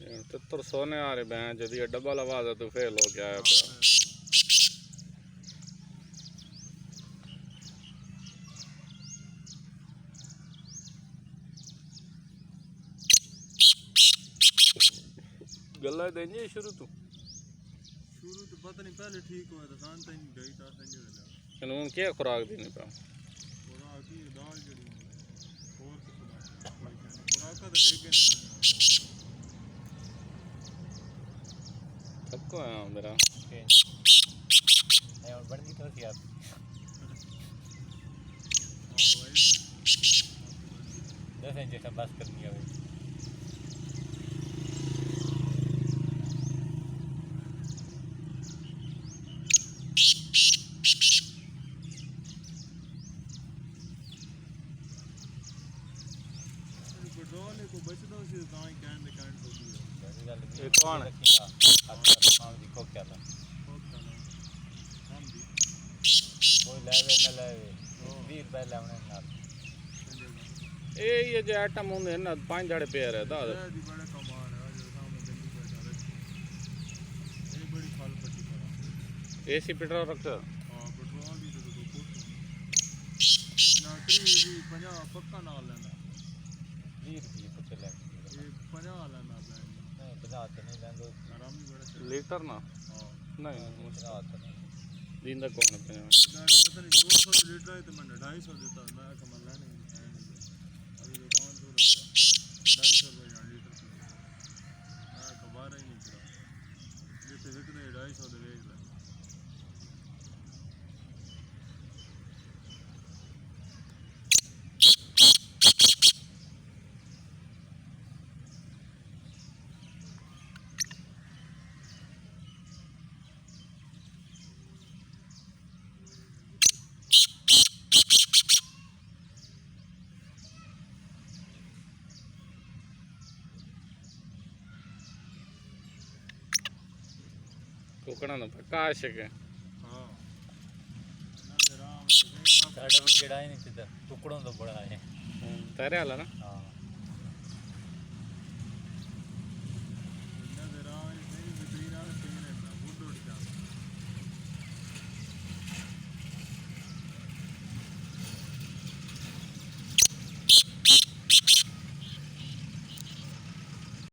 तितर सोने आ रहे भैंस जदी डबल आवाज है तो फेल हो गया है गल्ला देंगे शुरू तो पता नहीं पहले ठीक हुआ था शांत ही गई था संजय वाला इन्होंने क्या खुराक दी नहीं पा खुराक की दाल जड़ी और खुराक का तो ठीक है सबको है मेरा मैं और बढ़नी तो थी आप हां भाई 10 इंजेक्शन बस करनी है भाई पेट्रोल को बचदा उसी तां ही कहने कांड होती है ये कौन है काम दी को क्या था हम भी कोई लावे न लावे 20 रुपए लावने नाल ये जो आइटम होंगे ना 5 जड़े पे रहता है दी बड़ा कमाल है जो सामने गंदी बैठा रखी ये बड़ी फाल पट्टी करा एसी पेट्रोल रख हां पेट्रोल भी तो कोट ना 50 पक्का नाल लेना 20 रुपए तो चले ये 50 लेना बैंक नहीं 50 तो नहीं लेंदो आराम भी बड़ा लीटर ना हां नहीं 50 तो नहीं दिन तक कौन है पता नहीं 200 लीटर है तो मैंने 250 देता मैं कमल लेने अभी दुकान तो लगा 250 रुपए लीटर मैं कबार ही नहीं पड़ा जितने जितने 250 दे देख ले कोकणा ना पक्का आशिक है हां साडा भी जेड़ा है नहीं सीधा टुकड़ों तो बड़ा है तेरे वाला ना